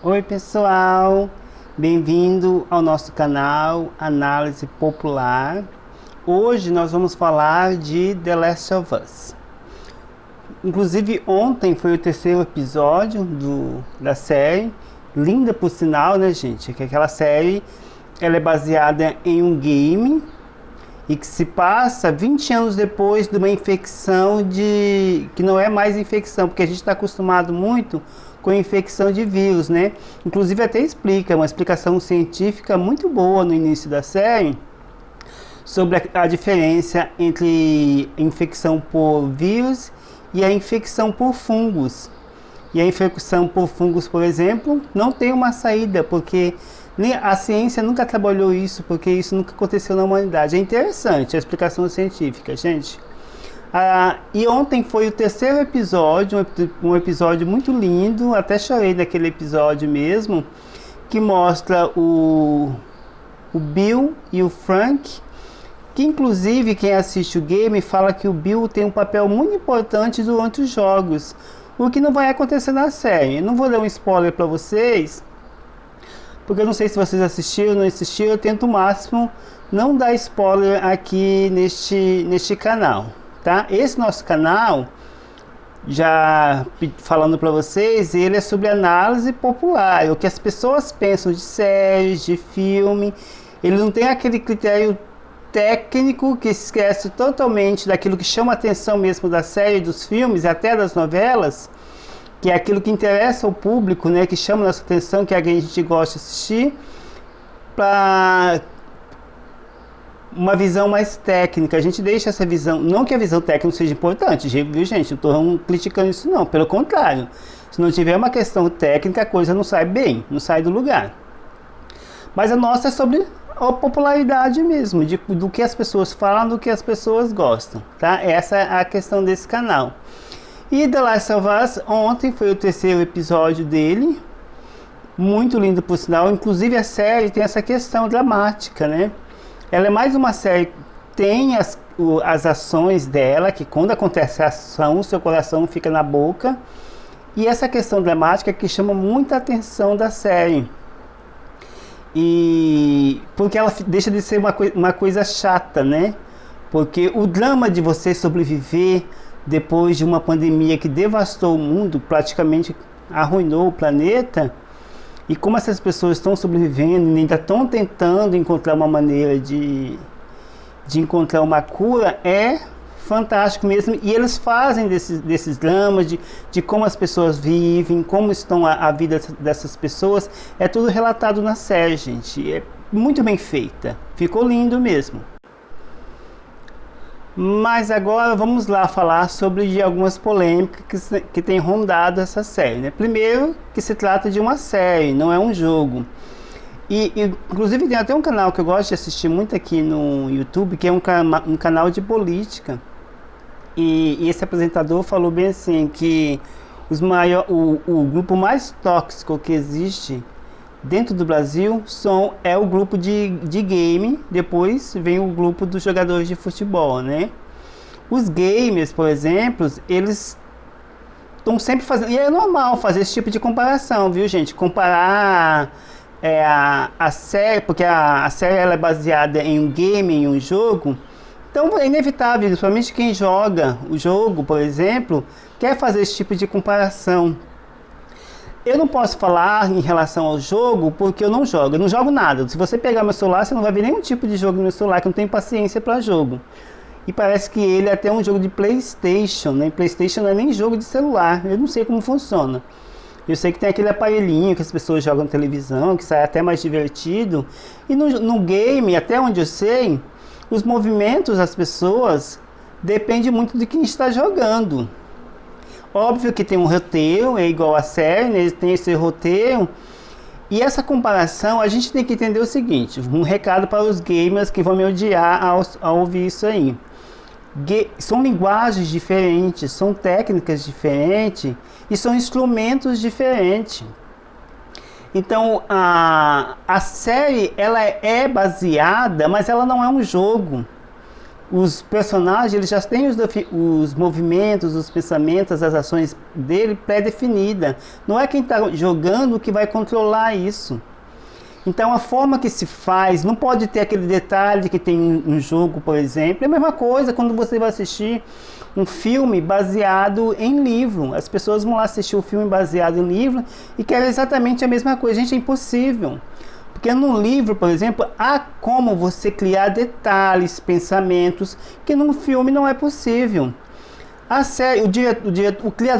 Oi pessoal, bem-vindo ao nosso canal Análise Popular. Hoje nós vamos falar de The Last of Us. Inclusive ontem foi o terceiro episódio da série, linda por sinal, né gente? Que aquela série ela é baseada em um game e que se passa 20 anos depois de uma infecção que não é mais infecção, porque a gente está acostumado muito com infecção de vírus, né? Inclusive até explica, uma explicação científica muito boa no início da série sobre a diferença entre infecção por vírus e a infecção por fungos. E a infecção por fungos, por exemplo, não tem uma saída, porque a ciência nunca trabalhou isso, porque isso nunca aconteceu na humanidade. É interessante a explicação científica, gente. E ontem foi o terceiro episódio, um episódio muito lindo, até chorei naquele episódio mesmo, que mostra o Bill e o Frank, que inclusive quem assiste o game fala que o Bill tem um papel muito importante durante os jogos, o que não vai acontecer na série. Eu não vou dar um spoiler para vocês, porque eu não sei se vocês assistiram ou não assistiram, eu tento o máximo não dar spoiler aqui neste canal. Tá? Esse nosso canal, já falando para vocês, ele é sobre análise popular, o que as pessoas pensam de séries, de filme. Ele não tem aquele critério técnico que esquece totalmente daquilo que chama a atenção mesmo da série, dos filmes e até das novelas, que é aquilo que interessa ao público, né, que chama a nossa atenção, que é a gente gosta de assistir, para uma visão mais técnica. A gente deixa essa visão, não que a visão técnica seja importante, viu gente? Não estou criticando isso não, pelo contrário. Se não tiver uma questão técnica, a coisa não sai bem, não sai do lugar. Mas a nossa é sobre a popularidade mesmo, do que as pessoas falam, do que as pessoas gostam, tá? Essa é a questão desse canal. E The Last of Us, ontem foi o terceiro episódio dele, muito lindo por sinal. Inclusive a série tem essa questão dramática, né? Ela é mais uma série, tem as ações dela, que quando acontece a ação, o seu coração fica na boca. E essa questão dramática que chama muita atenção da série. E porque ela deixa de ser uma coisa chata, né? Porque o drama de você sobreviver depois de uma pandemia que devastou o mundo, praticamente arruinou o planeta, e como essas pessoas estão sobrevivendo e ainda estão tentando encontrar uma maneira de encontrar uma cura, é fantástico mesmo. E eles fazem desses dramas, de como as pessoas vivem, como estão a vida dessas pessoas. É tudo relatado na série, gente. É muito bem feita. Ficou lindo mesmo. Mas agora vamos lá falar sobre algumas polêmicas que tem rondado essa série, né? Primeiro, que se trata de uma série, não é um jogo. Inclusive tem até um canal que eu gosto de assistir muito aqui no YouTube, que é um canal de política. E esse apresentador falou bem assim, que o grupo mais tóxico que existe dentro do Brasil é o grupo de game, depois vem o grupo dos jogadores de futebol, né? Os gamers, por exemplo, eles estão sempre fazendo... E é normal fazer esse tipo de comparação, viu, gente? Comparar a série, porque a série ela é baseada em um game, em um jogo. Então é inevitável, principalmente quem joga o jogo, por exemplo, quer fazer esse tipo de comparação. Eu não posso falar em relação ao jogo porque eu não jogo nada. Se você pegar meu celular, você não vai ver nenhum tipo de jogo no meu celular, que eu não tenho paciência para jogo. E parece que ele é até um jogo de PlayStation, né? PlayStation não é nem jogo de celular, eu não sei como funciona. Eu sei que tem aquele aparelhinho que as pessoas jogam na televisão, que sai até mais divertido. E no game, até onde eu sei, os movimentos das pessoas dependem muito de quem está jogando. Óbvio que tem um roteiro, é igual a série, né? Tem esse roteiro. E essa comparação, a gente tem que entender o seguinte, um recado para os gamers que vão me odiar ao ouvir isso aí. São linguagens diferentes, são técnicas diferentes e são instrumentos diferentes. Então a série ela é baseada, mas ela não é um jogo. Os personagens, eles já têm os movimentos, os pensamentos, as ações dele pré-definida. Não é quem está jogando que vai controlar isso. Então a forma que se faz, não pode ter aquele detalhe que tem um jogo, por exemplo. É a mesma coisa quando você vai assistir um filme baseado em livro. As pessoas vão lá assistir o filme baseado em livro e querem exatamente a mesma coisa. Gente, é impossível. Porque no livro, por exemplo, há como você criar detalhes, pensamentos, que no filme não é possível. A série,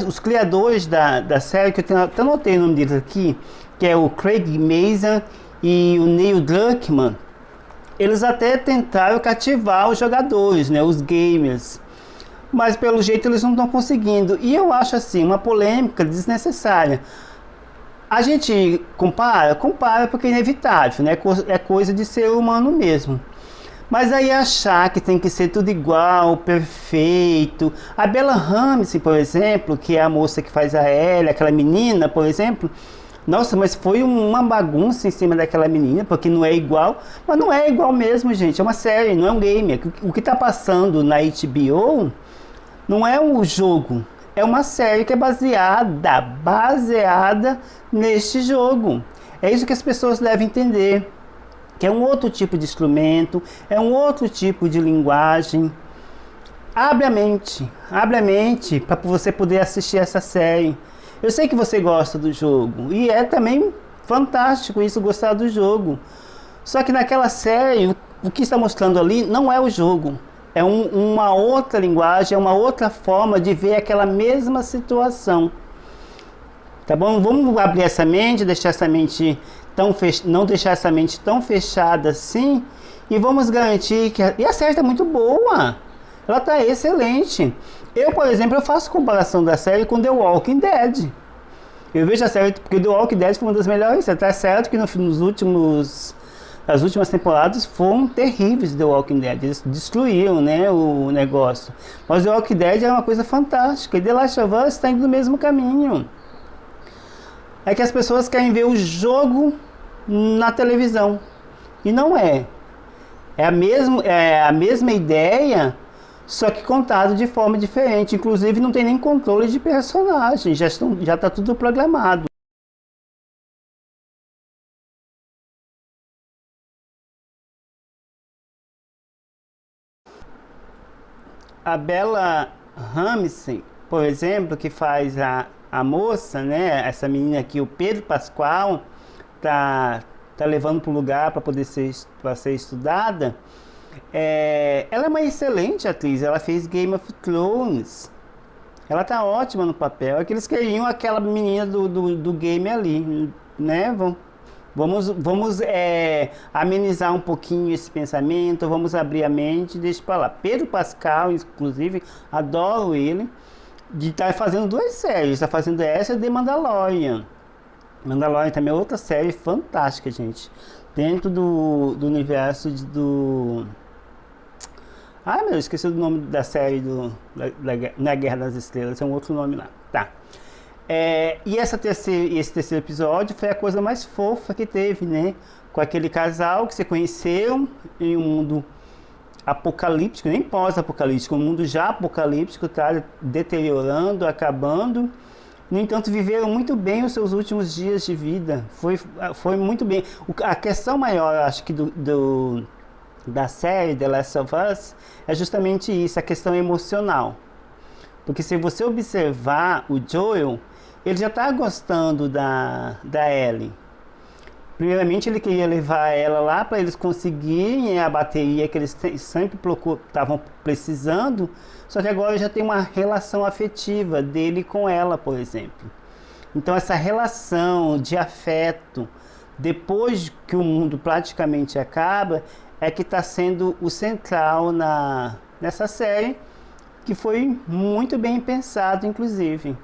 os criadores da série, que eu até anotei o nome deles aqui, que é o Craig Mazin e o Neil Druckmann, eles até tentaram cativar os jogadores, né, os gamers, mas pelo jeito eles não estão conseguindo. E eu acho assim, uma polêmica desnecessária. A gente compara porque é inevitável, né? É coisa de ser humano mesmo. Mas aí achar que tem que ser tudo igual, perfeito. A Bella Ramsey, por exemplo, que é a moça que faz a Ellie, aquela menina, por exemplo. Nossa, mas foi uma bagunça em cima daquela menina, porque não é igual. Mas não é igual mesmo, gente. É uma série, não é um game. O que está passando na HBO não é um jogo. É uma série que é baseada neste jogo. É isso que as pessoas devem entender. Que é um outro tipo de instrumento, é um outro tipo de linguagem. Abre a mente para você poder assistir essa série. Eu sei que você gosta do jogo, e é também fantástico isso, gostar do jogo. Só que naquela série, o que está mostrando ali não é o jogo. É uma outra linguagem, é uma outra forma de ver aquela mesma situação. Tá bom? Vamos abrir essa mente, deixar essa mente não deixar essa mente tão fechada assim, e vamos garantir que e a série está muito boa. Ela está excelente. Eu, por exemplo, eu faço comparação da série com The Walking Dead. Eu vejo a série porque The Walking Dead foi uma das melhores. Está certo que as últimas temporadas foram terríveis de The Walking Dead. Eles destruíram, né, o negócio. Mas The Walking Dead é uma coisa fantástica. E The Last of Us está indo no mesmo caminho. É que as pessoas querem ver o jogo na televisão. E não é. É a mesma ideia, só que contado de forma diferente. Inclusive não tem nem controle de personagem. Já está tudo programado. A Bella Ramsey, por exemplo, que faz a moça, né? Essa menina aqui, o Pedro Pascal, tá levando para um lugar para poder ser estudada. Ela é uma excelente atriz. Ela fez Game of Thrones. Ela tá ótima no papel. É que eles queriam aquela menina do game ali, né? Vamos amenizar um pouquinho esse pensamento, vamos abrir a mente, deixa para lá. Pedro Pascal, inclusive, adoro ele, de estar fazendo duas séries, está fazendo essa e The Mandalorian. Mandalorian também é outra série fantástica, gente, dentro do universo Ah, meu, esqueci o nome da série na Guerra das Estrelas, é um outro nome lá, tá. E esse terceiro episódio foi a coisa mais fofa que teve, né? Com aquele casal que se conheceu em um mundo apocalíptico, nem pós-apocalíptico, um mundo já apocalíptico, tá deteriorando, acabando. No entanto, viveram muito bem os seus últimos dias de vida. Foi muito bem. A questão maior, acho que da série The Last of Us é justamente isso, a questão emocional. Porque se você observar o Joel, ele já está gostando da Ellie. Primeiramente ele queria levar ela lá para eles conseguirem a bateria que eles sempre estavam precisando, só que agora já tem uma relação afetiva dele com ela, por exemplo. Então essa relação de afeto, depois que o mundo praticamente acaba, é que está sendo o central nessa série, que foi muito bem pensado, inclusive.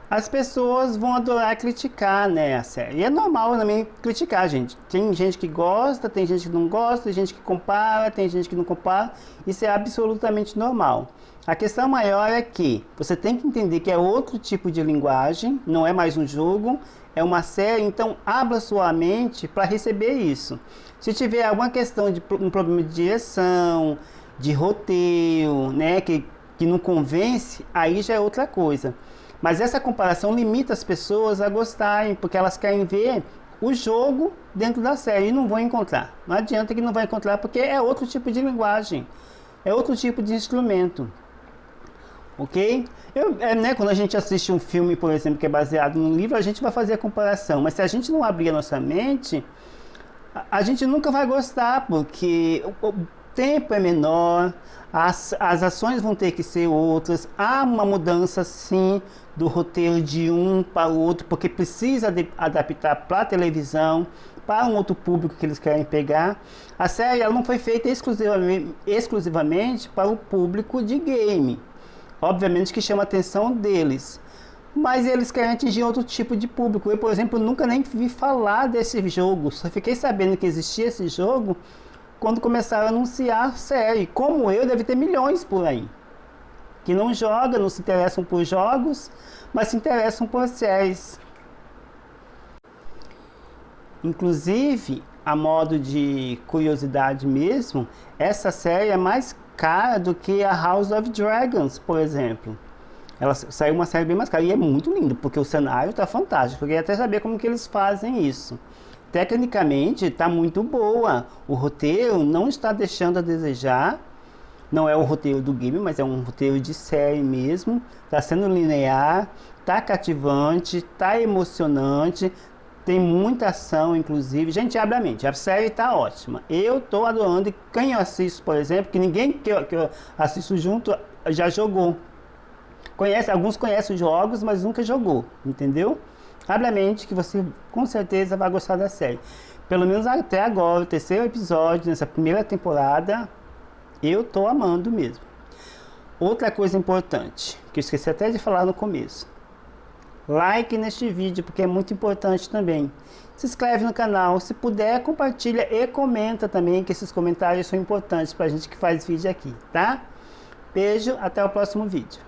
As pessoas vão adorar criticar, né, a série. E é normal também criticar, gente. Tem gente que gosta, tem gente que não gosta, tem gente que compara, tem gente que não compara. Isso é absolutamente normal. A questão maior é que você tem que entender que é outro tipo de linguagem, não é mais um jogo, é uma série, então abra sua mente para receber isso. Se tiver alguma questão de um problema de direção, de roteiro, né, que não convence, aí já é outra coisa. Mas essa comparação limita as pessoas a gostarem, porque elas querem ver o jogo dentro da série e não vão encontrar. Não adianta que não vai encontrar, porque é outro tipo de linguagem, é outro tipo de instrumento. Ok? Né, quando a gente assiste um filme, por exemplo, que é baseado num livro, a gente vai fazer a comparação. Mas se a gente não abrir a nossa mente, a gente nunca vai gostar, porque o tempo é menor, as ações vão ter que ser outras, há uma mudança sim do roteiro de um para o outro, porque precisa adaptar para a televisão, para um outro público que eles querem pegar. A série ela não foi feita exclusivamente para o público de game, obviamente que chama a atenção deles, mas eles querem atingir outro tipo de público. Eu, por exemplo, nunca nem vi falar desse jogo, só fiquei sabendo que existia esse jogo quando começaram a anunciar a série. Como eu, deve ter milhões por aí que não jogam, não se interessam por jogos, mas se interessam por séries. Inclusive, a modo de curiosidade mesmo, essa série é mais cara do que a House of Dragons, por exemplo. Ela saiu uma série bem mais cara e é muito linda, porque o cenário está fantástico. Eu queria até saber como que eles fazem isso. Tecnicamente está muito boa, o roteiro não está deixando a desejar, não é o roteiro do game, mas é um roteiro de série mesmo, está sendo linear, está cativante, está emocionante, tem muita ação inclusive, gente, abre a mente, a série está ótima, eu estou adorando, e quem eu assisto, por exemplo, que ninguém que eu assisto junto já jogou, alguns conhecem os jogos, mas nunca jogou, entendeu? Abre a mente que você com certeza vai gostar da série. Pelo menos até agora, o terceiro episódio, nessa primeira temporada, eu tô amando mesmo. Outra coisa importante, que eu esqueci até de falar no começo. Like neste vídeo, porque é muito importante também. Se inscreve no canal, se puder, compartilha e comenta também, que esses comentários são importantes pra gente que faz vídeo aqui, tá? Beijo, até o próximo vídeo.